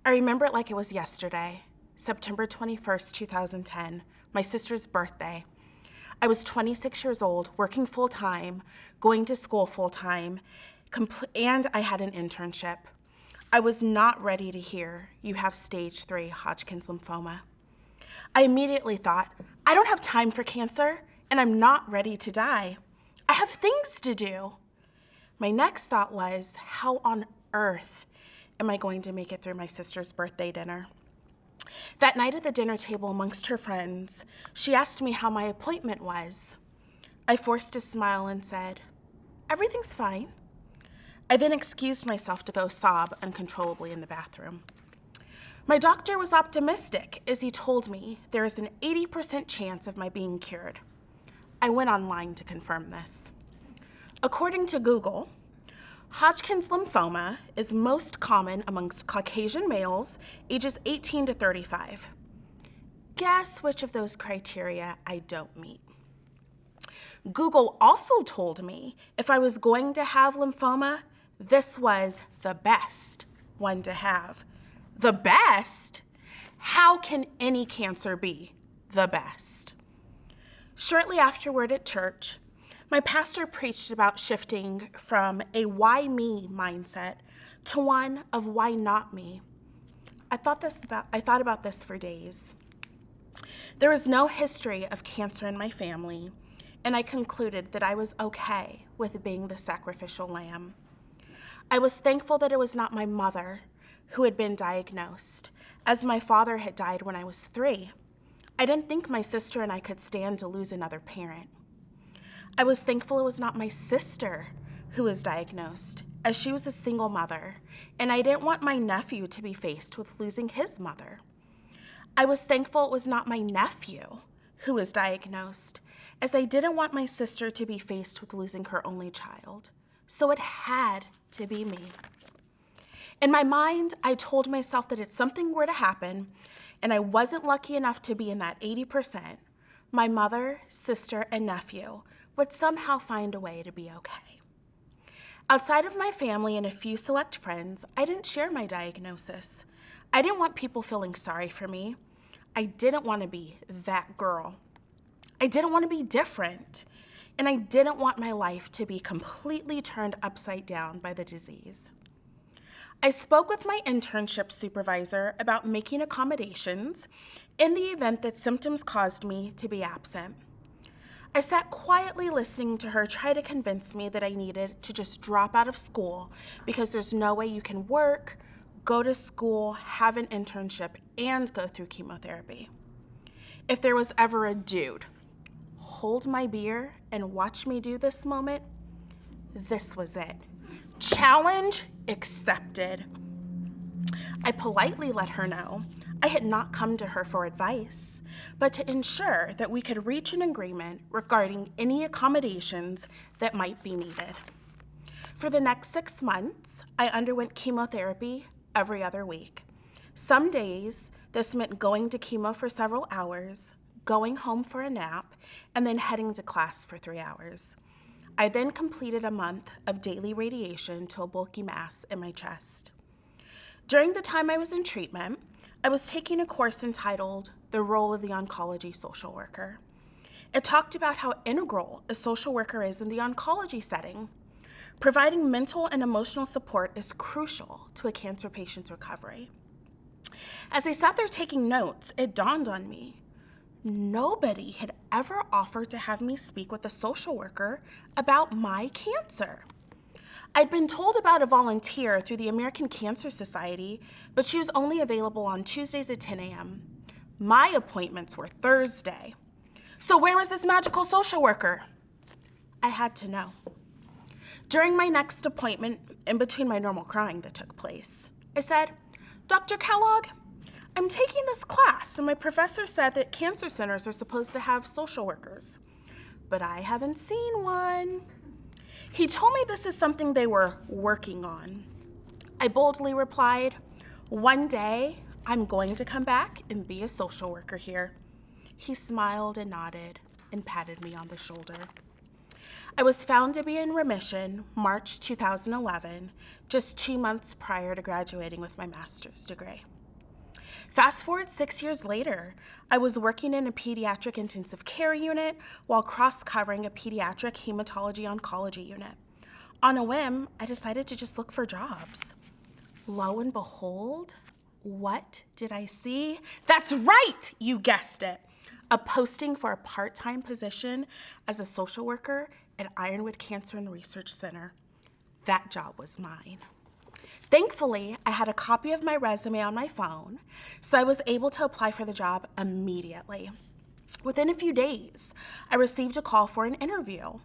I remember it like it was yesterday, September 21st, 2010, my sister's birthday. I was 26 years old, working full-time, going to school full-time, and I had an internship. I was not ready to hear, "You have stage 3 Hodgkin's lymphoma." I immediately thought, I don't have time for cancer, and I'm not ready to die. I have things to do. My next thought was, how on earth am I going to make it through my sister's birthday dinner? That night at the dinner table amongst her friends, she asked me how my appointment was. I forced a smile and said, "Everything's fine." I then excused myself to go sob uncontrollably in the bathroom. My doctor was optimistic as he told me there is an 80% chance of my being cured. I went online to confirm this. According to Google, Hodgkin's lymphoma is most common amongst Caucasian males ages 18 to 35. Guess which of those criteria I don't meet? Google also told me if I was going to have lymphoma, this was the best one to have. The best? How can any cancer be the best? Shortly afterward at church, my pastor preached about shifting from a why me mindset to one of why not me. I thought about this for days. There is no history of cancer in my family, and I concluded that I was okay with being the sacrificial lamb. I was thankful that it was not my mother who had been diagnosed, as my father had died when I was 3. I didn't think my sister and I could stand to lose another parent. I was thankful it was not my sister who was diagnosed, as she was a single mother, and I didn't want my nephew to be faced with losing his mother. I was thankful it was not my nephew who was diagnosed, as I didn't want my sister to be faced with losing her only child. So it had to be me. In my mind, I told myself that if something were to happen, and I wasn't lucky enough to be in that 80%, my mother, sister, and nephew would somehow find a way to be okay. Outside of my family and a few select friends, I didn't share my diagnosis. I didn't want people feeling sorry for me. I didn't want to be that girl. I didn't want to be different, and I didn't want my life to be completely turned upside down by the disease. I spoke with my internship supervisor about making accommodations in the event that symptoms caused me to be absent. I sat quietly listening to her try to convince me that I needed to just drop out of school because there's no way you can work, go to school, have an internship, and go through chemotherapy. If there was ever a dude, hold my beer and watch me do this moment, this was it. Challenge accepted. I politely let her know I had not come to her for advice, but to ensure that we could reach an agreement regarding any accommodations that might be needed. For the next 6 months, I underwent chemotherapy every other week. Some days, this meant going to chemo for several hours, going home for a nap, and then heading to class for 3 hours. I then completed a month of daily radiation to a bulky mass in my chest. During the time I was in treatment, I was taking a course entitled The Role of the Oncology Social Worker. It talked about how integral a social worker is in the oncology setting. Providing mental and emotional support is crucial to a cancer patient's recovery. As I sat there taking notes, it dawned on me. Nobody had ever offered to have me speak with a social worker about my cancer. I'd been told about a volunteer through the American Cancer Society, but she was only available on Tuesdays at 10 a.m. My appointments were Thursday. So where was this magical social worker? I had to know. During my next appointment, in between my normal crying that took place, I said, "Dr. Kellogg, I'm taking this class, and my professor said that cancer centers are supposed to have social workers, but I haven't seen one. He told me this is something they were working on." I boldly replied, "One day, I'm going to come back and be a social worker here." He smiled and nodded and patted me on the shoulder. I was found to be in remission March 2011, just 2 months prior to graduating with my master's degree. Fast forward 6 years later, I was working in a pediatric intensive care unit while cross-covering a pediatric hematology oncology unit. On a whim, I decided to just look for jobs. Lo and behold, what did I see? That's right, you guessed it. A posting for a part-time position as a social worker at Ironwood Cancer and Research Center. That job was mine. Thankfully, I had a copy of my resume on my phone, so I was able to apply for the job immediately. Within a few days, I received a call for an interview.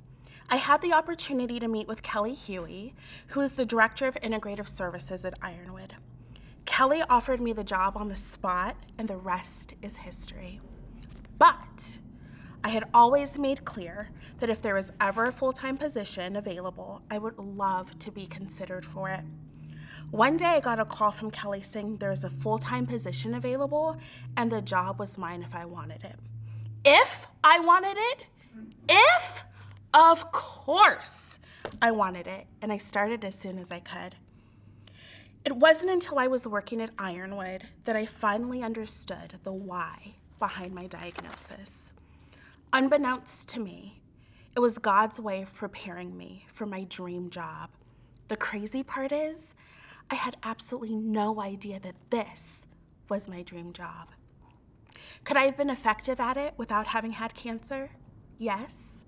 I had the opportunity to meet with Kelly Huey, who is the Director of Integrative Services at Ironwood. Kelly offered me the job on the spot, and the rest is history. But I had always made clear that if there was ever a full-time position available, I would love to be considered for it. One day I got a call from Kelly saying there's a full-time position available and the job was mine if I wanted it. If I wanted it? If? Of course I wanted it, and I started as soon as I could. It wasn't until I was working at Ironwood that I finally understood the why behind my diagnosis. Unbeknownst to me, it was God's way of preparing me for my dream job. The crazy part is, I had absolutely no idea that this was my dream job. Could I have been effective at it without having had cancer? Yes.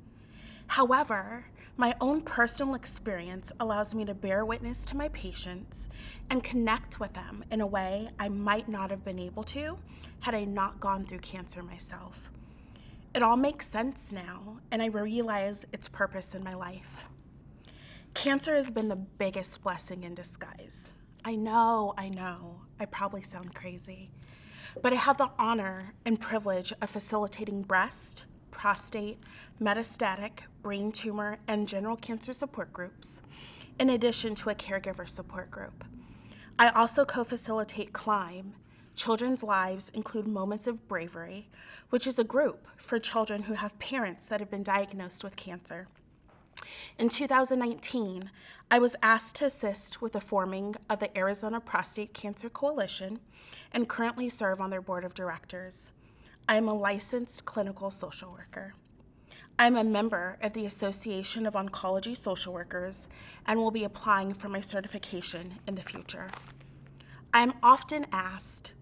However, my own personal experience allows me to bear witness to my patients and connect with them in a way I might not have been able to had I not gone through cancer myself. It all makes sense now, and I realize its purpose in my life. Cancer has been the biggest blessing in disguise. I know, I probably sound crazy, but I have the honor and privilege of facilitating breast, prostate, metastatic, brain tumor, and general cancer support groups, in addition to a caregiver support group. I also co-facilitate CLIMB, Children's Lives Include Moments of Bravery, which is a group for children who have parents that have been diagnosed with cancer. In 2019, I was asked to assist with the forming of the Arizona Prostate Cancer Coalition and currently serve on their board of directors. I am a licensed clinical social worker. I'm a member of the Association of Oncology Social Workers and will be applying for my certification in the future. I'm often asked,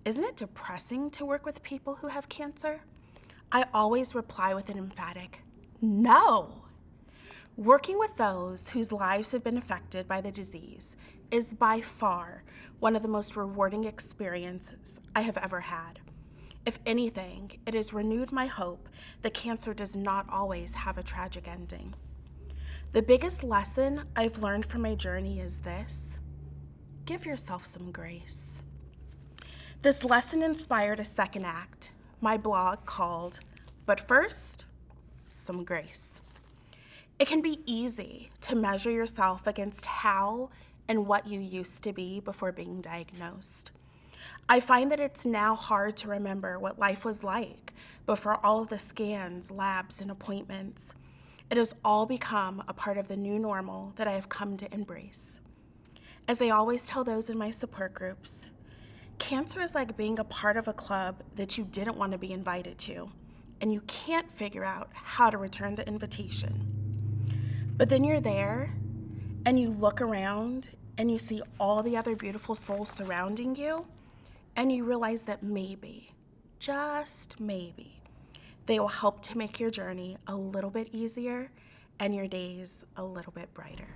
isn't it depressing to work with people who have cancer? I always reply with an emphatic, no. Working with those whose lives have been affected by the disease is by far one of the most rewarding experiences I have ever had. If anything, it has renewed my hope that cancer does not always have a tragic ending. The biggest lesson I've learned from my journey is this: give yourself some grace. This lesson inspired a second act, my blog called, But First, Some Grace. It can be easy to measure yourself against how and what you used to be before being diagnosed. I find that it's now hard to remember what life was like before all of the scans, labs, and appointments. It has all become a part of the new normal that I have come to embrace. As I always tell those in my support groups, cancer is like being a part of a club that you didn't want to be invited to, and you can't figure out how to return the invitation. But then you're there, and you look around, and you see all the other beautiful souls surrounding you, and you realize that maybe, just maybe, they will help to make your journey a little bit easier and your days a little bit brighter.